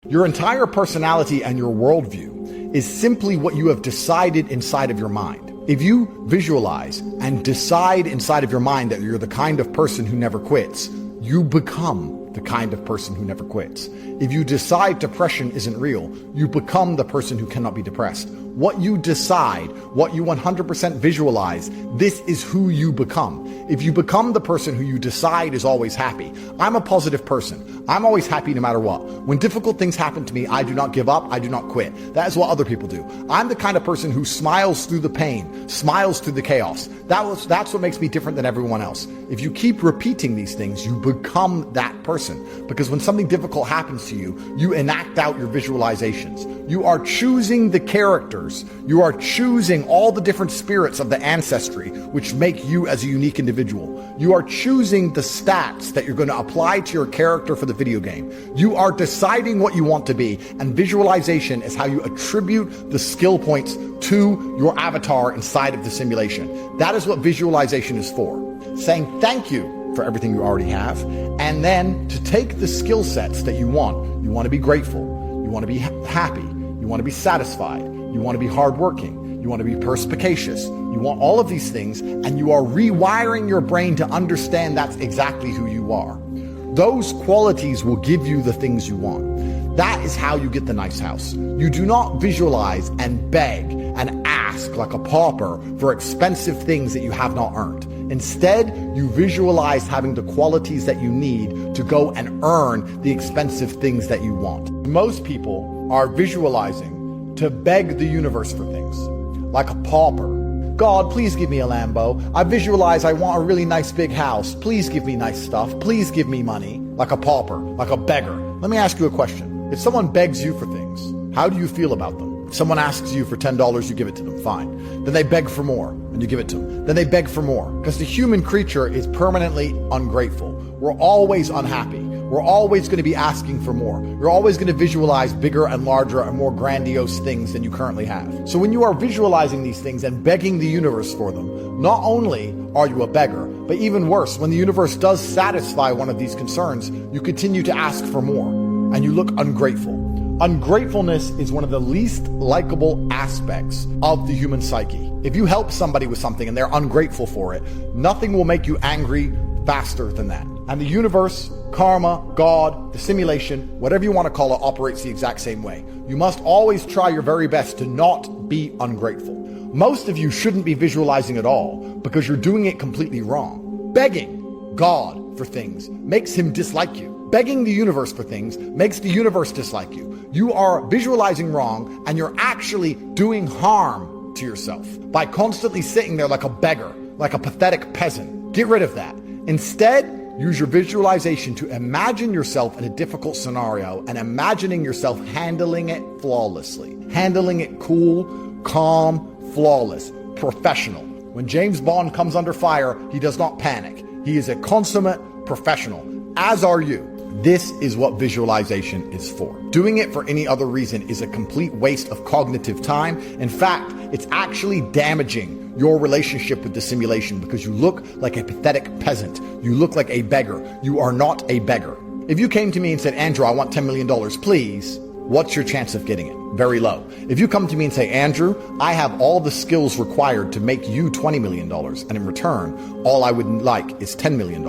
Your entire personality and your worldview is simply what you have decided inside of your mind. If you visualize and decide inside of your mind that you're the kind of person who never quits, you become the kind of person who never quits. If you decide depression isn't real, you become the person who cannot be depressed. What you decide, what you 100% visualize, this is who you become. If you become the person who you decide is always happy, I'm a positive person. I'm always happy no matter what. When difficult things happen to me, I do not give up. I do not quit. That is what other people do. I'm the kind of person who smiles through the pain, smiles through the chaos. That's what makes me different than everyone else. If you keep repeating these things, you become that person. Because when something difficult happens to you, you enact out your visualizations. You are choosing the characters. You are choosing all the different spirits of the ancestry, which make you as a unique individual. You are choosing the stats that you're going to apply to your character for the video game. You are deciding what you want to be, and visualization is how you attribute the skill points to your avatar inside of the simulation. That is what visualization is for. Saying thank you for everything you already have, and then to take the skill sets that you want. You want to be grateful. You want to be happy. You want to be satisfied. You want to be hardworking. You want to be perspicacious. You want all of these things, and you are rewiring your brain to understand that's exactly who you are. Those qualities will give you the things you want. That is how you get the nice house. You do not visualize and beg and ask like a pauper for expensive things that you have not earned. Instead, you visualize having the qualities that you need to go and earn the expensive things that you want. Most people are visualizing to beg the universe for things, like a pauper. God, please give me a Lambo. I visualize I want a really nice big house. Please give me nice stuff. Please give me money. Like a pauper, like a beggar. Let me ask you a question. If someone begs you for things, how do you feel about them? If someone asks you for $10, you give it to them, fine. Then they beg for more, and you give it to them. Then they beg for more, because the human creature is permanently ungrateful. We're always unhappy. We're always going to be asking for more. You're always going to visualize bigger and larger and more grandiose things than you currently have. So when you are visualizing these things and begging the universe for them, not only are you a beggar, but even worse, when the universe does satisfy one of these concerns, you continue to ask for more, and you look ungrateful. Ungratefulness is one of the least likable aspects of the human psyche. If you help somebody with something and they're ungrateful for it, nothing will make you angry faster than that. And the universe, karma, God, the simulation, whatever you want to call it, operates the exact same way. You must always try your very best to not be ungrateful. Most of you shouldn't be visualizing at all because you're doing it completely wrong. Begging God for things makes him dislike you. Begging the universe for things makes the universe dislike you. You are visualizing wrong, and you're actually doing harm to yourself by constantly sitting there like a beggar, like a pathetic peasant. Get rid of that. Instead, use your visualization to imagine yourself in a difficult scenario and imagining yourself handling it flawlessly. Handling it cool, calm, flawless, professional. When James Bond comes under fire, he does not panic. He is a consummate professional, as are you. This is what visualization is for. Doing it for any other reason is a complete waste of cognitive time. In fact, it's actually damaging your relationship with the simulation because you look like a pathetic peasant. You look like a beggar. You are not a beggar. If you came to me and said, Andrew, I want $10 million, please, what's your chance of getting it? Very low. If you come to me and say, Andrew, I have all the skills required to make you $20 million, and in return, all I would like is $10 million.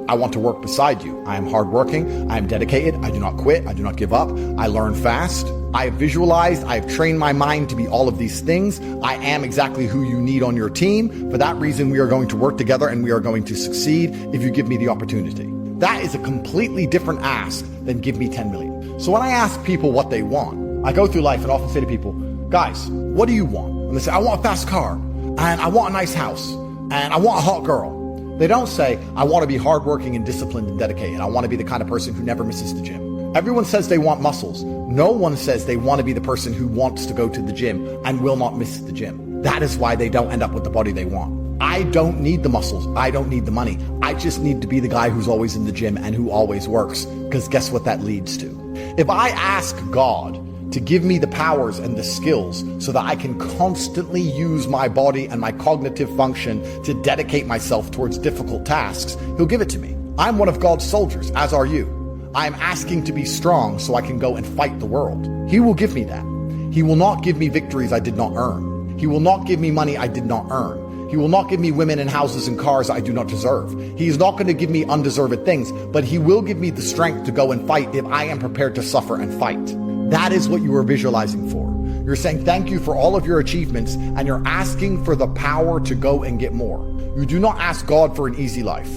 I want to work beside you. I am hardworking. I am dedicated. I do not quit. I do not give up. I learn fast. I have visualized. I have trained my mind to be all of these things. I am exactly who you need on your team. For that reason, we are going to work together and we are going to succeed if you give me the opportunity. That is a completely different ask than give me 10 million. So when I ask people what they want, I go through life and often say to people, guys, what do you want? And they say, I want a fast car, and I want a nice house, and I want a hot girl. They don't say, I want to be hardworking and disciplined and dedicated. I want to be the kind of person who never misses the gym. Everyone says they want muscles. No one says they want to be the person who wants to go to the gym and will not miss the gym. That is why they don't end up with the body they want. I don't need the muscles. I don't need the money. I just need to be the guy who's always in the gym and who always works, because guess what that leads to? If I ask God to give me the powers and the skills so that I can constantly use my body and my cognitive function to dedicate myself towards difficult tasks, he'll give it to me. I'm one of God's soldiers, as are you. I'm asking to be strong so I can go and fight the world. He will give me that. He will not give me victories I did not earn. He will not give me money I did not earn. He will not give me women and houses and cars I do not deserve. He is not going to give me undeserved things, but he will give me the strength to go and fight if I am prepared to suffer and fight. That is what you are visualizing for. You're saying thank you for all of your achievements, and you're asking for the power to go and get more. You do not ask God for an easy life.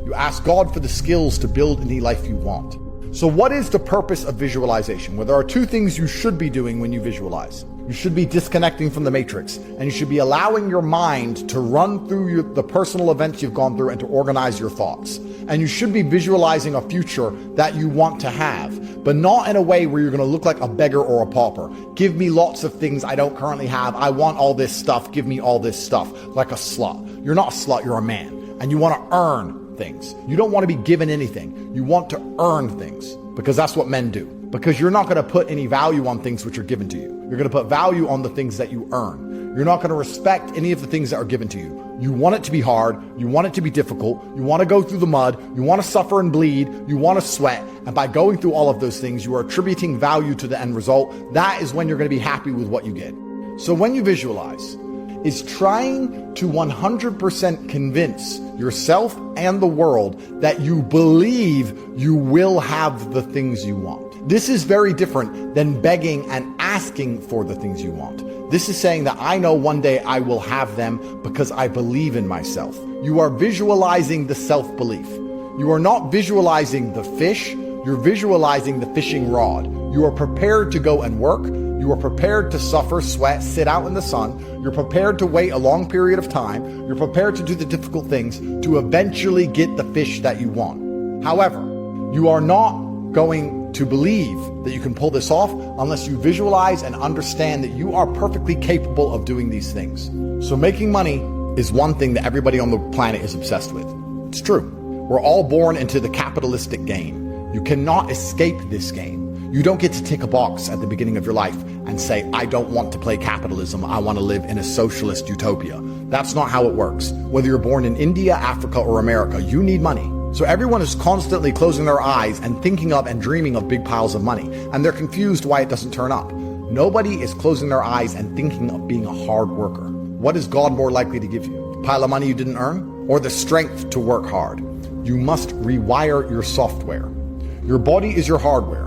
You ask God for the skills to build any life you want. So what is the purpose of visualization? Well, there are two things you should be doing when you visualize. You should be disconnecting from the matrix, and you should be allowing your mind to run through the personal events you've gone through and to organize your thoughts. And you should be visualizing a future that you want to have, but not in a way where you're going to look like a beggar or a pauper. Give me lots of things I don't currently have. I want all this stuff. Give me all this stuff. Like a slut. You're not a slut, you're a man. And you want to earn things. You don't want to be given anything. You want to earn things, because that's what men do. Because you're not going to put any value on things which are given to you. You're going to put value on the things that you earn. You're not going to respect any of the things that are given to you. You want it to be hard. You want it to be difficult. You want to go through the mud. You want to suffer and bleed. You want to sweat. And by going through all of those things, you are attributing value to the end result. That is when you're going to be happy with what you get. So when you visualize, it's trying to 100% convince yourself and the world that you believe you will have the things you want. This is very different than begging and asking for the things you want. This is saying that I know one day I will have them because I believe in myself. You are visualizing the self-belief. You are not visualizing the fish, you're visualizing the fishing rod. You are prepared to go and work. You are prepared to suffer, sweat, sit out in the sun. You're prepared to wait a long period of time. You're prepared to do the difficult things to eventually get the fish that you want. However, you are not going to believe that you can pull this off unless you visualize and understand that you are perfectly capable of doing these things. So making money is one thing that everybody on the planet is obsessed with. It's true. We're all born into the capitalistic game. You cannot escape this game. You don't get to tick a box at the beginning of your life and say, I don't want to play capitalism. I want to live in a socialist utopia. That's not how it works. Whether you're born in India, Africa, or America, you need money. So everyone is constantly closing their eyes and thinking of and dreaming of big piles of money. And they're confused why it doesn't turn up. Nobody is closing their eyes and thinking of being a hard worker. What is God more likely to give you? A pile of money you didn't earn? Or the strength to work hard? You must rewire your software. Your body is your hardware.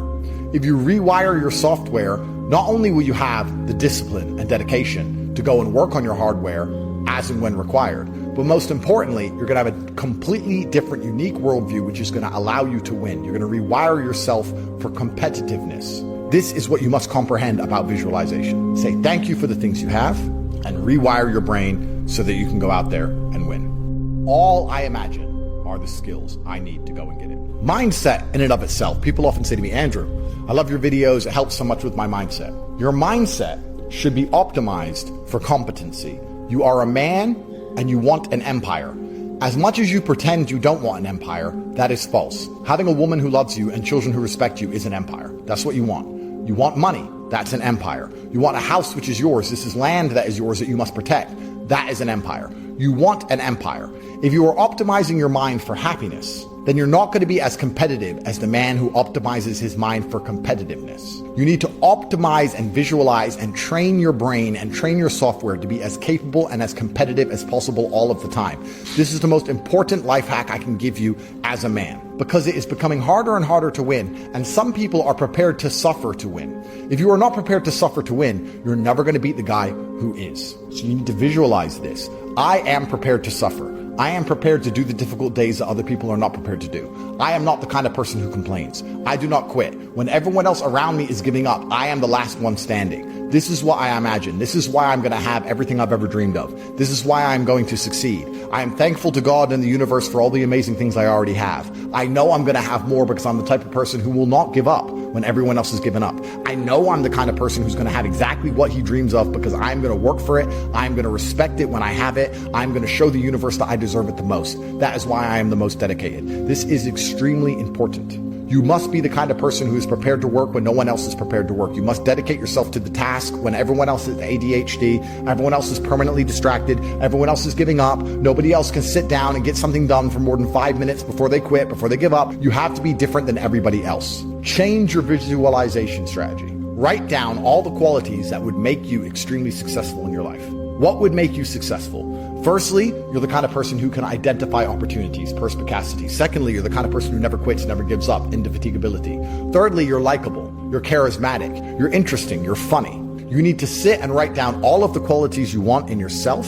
If you rewire your software, not only will you have the discipline and dedication to go and work on your hardware as and when required, but most importantly, you're going to have a completely different, unique worldview, which is going to allow you to win. You're going to rewire yourself for competitiveness. This is what you must comprehend about visualization. Say thank you for the things you have and rewire your brain so that you can go out there and win. All I imagine are the skills I need to go and get it. Mindset in and of itself. People often say to me, Andrew, I love your videos. It helps so much with my mindset. Your mindset should be optimized for competency. You are a man and you want an empire. As much as you pretend you don't want an empire, that is false. Having a woman who loves you and children who respect you is an empire. That's what you want. You want money. That's an empire. You want a house which is yours. This is land that is yours that you must protect. That is an empire. You want an empire. If you are optimizing your mind for happiness, then you're not going to be as competitive as the man who optimizes his mind for competitiveness. You need to optimize and visualize and train your brain and train your software to be as capable and as competitive as possible all of the time. This is the most important life hack I can give you as a man, because it is becoming harder and harder to win, and some people are prepared to suffer to win. If you are not prepared to suffer to win, you're never going to beat the guy who is. So you need to visualize this. I am prepared to suffer. I am prepared to do the difficult days that other people are not prepared to do. I am not the kind of person who complains. I do not quit. When everyone else around me is giving up, I am the last one standing. This is what I imagine. This is why I'm going to have everything I've ever dreamed of. This is why I'm going to succeed. I am thankful to God and the universe for all the amazing things I already have. I know I'm going to have more because I'm the type of person who will not give up when everyone else has given up. I know I'm the kind of person who's going to have exactly what he dreams of because I'm going to work for it. I'm going to respect it when I have it. I'm going to show the universe that I deserve it the most. That is why I am the most dedicated. This is extremely important. You must be the kind of person who is prepared to work when no one else is prepared to work. You must dedicate yourself to the task when everyone else is ADHD, everyone else is permanently distracted, everyone else is giving up, nobody else can sit down and get something done for more than 5 minutes before they quit, before they give up. You have to be different than everybody else. Change your visualization strategy. Write down all the qualities that would make you extremely successful in your life. What would make you successful? Firstly, you're the kind of person who can identify opportunities, perspicacity. Secondly, you're the kind of person who never quits, never gives up, indefatigability. Thirdly, you're likable, you're charismatic, you're interesting, you're funny. You need to sit and write down all of the qualities you want in yourself,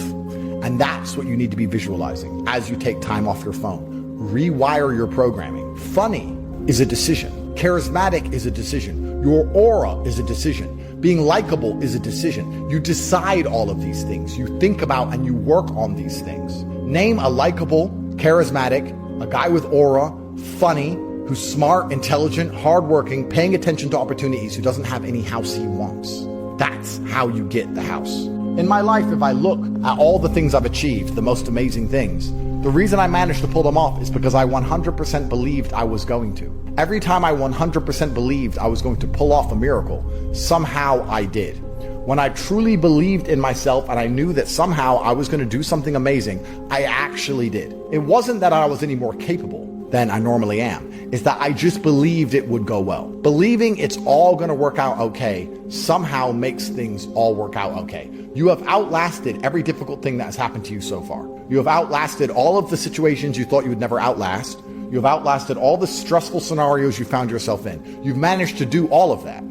and that's what you need to be visualizing as you take time off your phone. Rewire your programming. Funny is a decision. Charismatic is a decision. Your aura is a decision. Being likable is a decision. You decide all of these things. You think about and you work on these things. Name a likable, charismatic, a guy with aura, funny, who's smart, intelligent, hardworking, paying attention to opportunities, who doesn't have any house he wants. That's how you get the house. In my life, if I look at all the things I've achieved, the most amazing things, the reason I managed to pull them off is because I 100% believed I was going to. Every time I 100% believed I was going to pull off a miracle, somehow I did. When I truly believed in myself and I knew that somehow I was going to do something amazing, I actually did. It wasn't that I was any more capable than I normally am. It's that I just believed it would go well. Believing it's all going to work out okay somehow makes things all work out okay. You have outlasted every difficult thing that has happened to you so far. You have outlasted all of the situations you thought you would never outlast. You have outlasted all the stressful scenarios you found yourself in. You've managed to do all of that.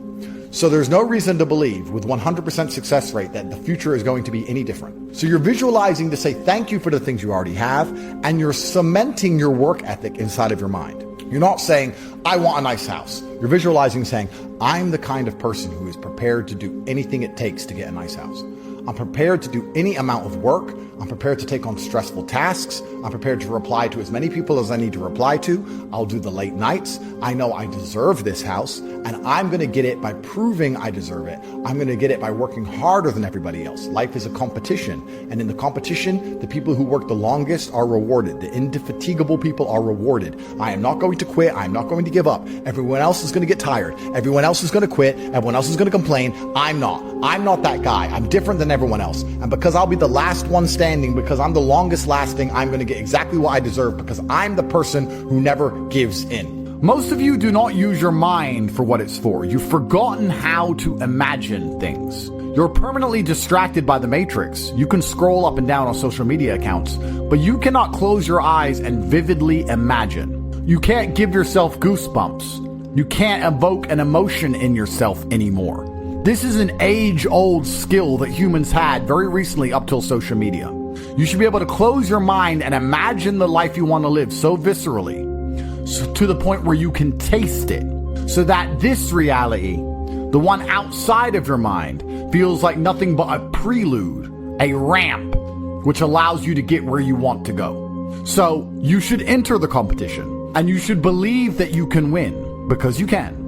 So there's no reason to believe with 100% success rate that the future is going to be any different. So you're visualizing to say thank you for the things you already have, and you're cementing your work ethic inside of your mind. You're not saying, I want a nice house. You're visualizing saying, I'm the kind of person who is prepared to do anything it takes to get a nice house. I'm prepared to do any amount of work. I'm prepared to take on stressful tasks. I'm prepared to reply to as many people as I need to reply to. I'll do the late nights. I know I deserve this house, and I'm going to get it by proving I deserve it. I'm going to get it by working harder than everybody else. Life is a competition, and in the competition, the people who work the longest are rewarded. The indefatigable people are rewarded. I am not going to quit. I am not going to give up. Everyone else is going to get tired. Everyone else is going to quit. Everyone else is going to complain. I'm not. I'm not that guy. I'm different than everyone else. And because I'll be the last one standing, because I'm the longest lasting, I'm going to get exactly what I deserve because I'm the person who never gives in. Most of you do not use your mind for what it's for. You've forgotten how to imagine things. You're permanently distracted by the matrix. You can scroll up and down on social media accounts, but you cannot close your eyes and vividly imagine. You can't give yourself goosebumps. You can't evoke an emotion in yourself anymore. This is an age-old skill that humans had very recently up till social media. You should be able to close your mind and imagine the life you want to live so viscerally, so to the point where you can taste it, so that this reality, the one outside of your mind, feels like nothing but a prelude, a ramp, which allows you to get where you want to go. So you should enter the competition, and you should believe that you can win, because you can.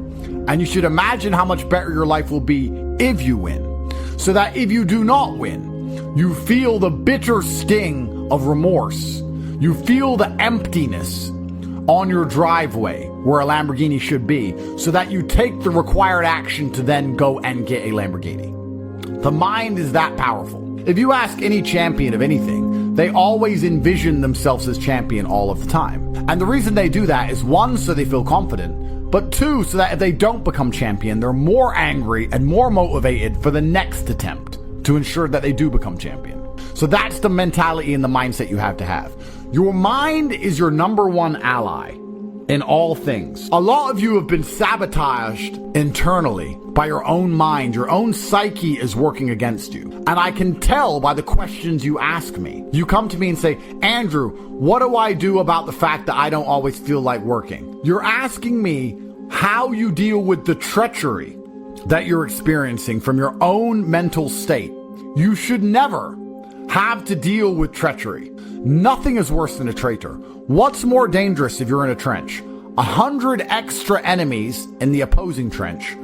And you should imagine how much better your life will be if you win, so that if you do not win, you feel the bitter sting of remorse. You feel the emptiness on your driveway where a Lamborghini should be, so that you take the required action to then go and get a Lamborghini. The mind is that powerful. If you ask any champion of anything, they always envision themselves as champion all of the time. And the reason they do that is, one, so they feel confident, but two, so that if they don't become champion, they're more angry and more motivated for the next attempt to ensure that they do become champion. So that's the mentality and the mindset you have to have. Your mind is your number one ally in all things. A lot of you have been sabotaged internally by your own mind. Your own psyche is working against you. And I can tell by the questions you ask me. You come to me and say, Andrew, what do I do about the fact that I don't always feel like working? You're asking me how you deal with the treachery that you're experiencing from your own mental state. You should never have to deal with treachery. Nothing is worse than a traitor. What's more dangerous if you're in a trench? 100 extra enemies in the opposing trench,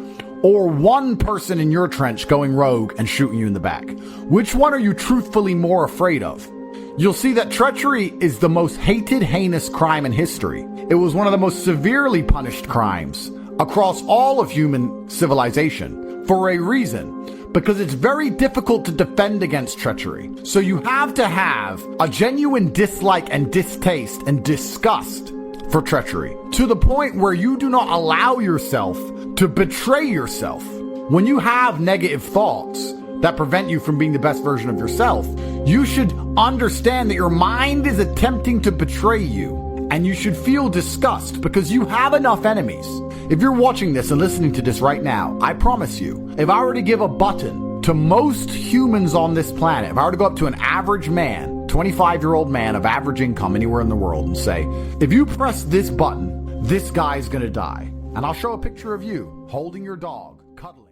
or one person in your trench going rogue and shooting you in the back? Which one are you truthfully more afraid of? You'll see that treachery is the most hated, heinous crime in history. It was one of the most severely punished crimes across all of human civilization for a reason, because it's very difficult to defend against treachery. So you have to have a genuine dislike and distaste and disgust for treachery, to the point where you do not allow yourself to betray yourself. When you have negative thoughts that prevent you from being the best version of yourself, you should understand that your mind is attempting to betray you, and you should feel disgust because you have enough enemies. If you're watching this and listening to this right now, I promise you, if I were to give a button to most humans on this planet, if I were to go up to an average man, 25-year-old man of average income anywhere in the world, and say, if you press this button, this guy's gonna die. And I'll show a picture of you holding your dog, cuddling.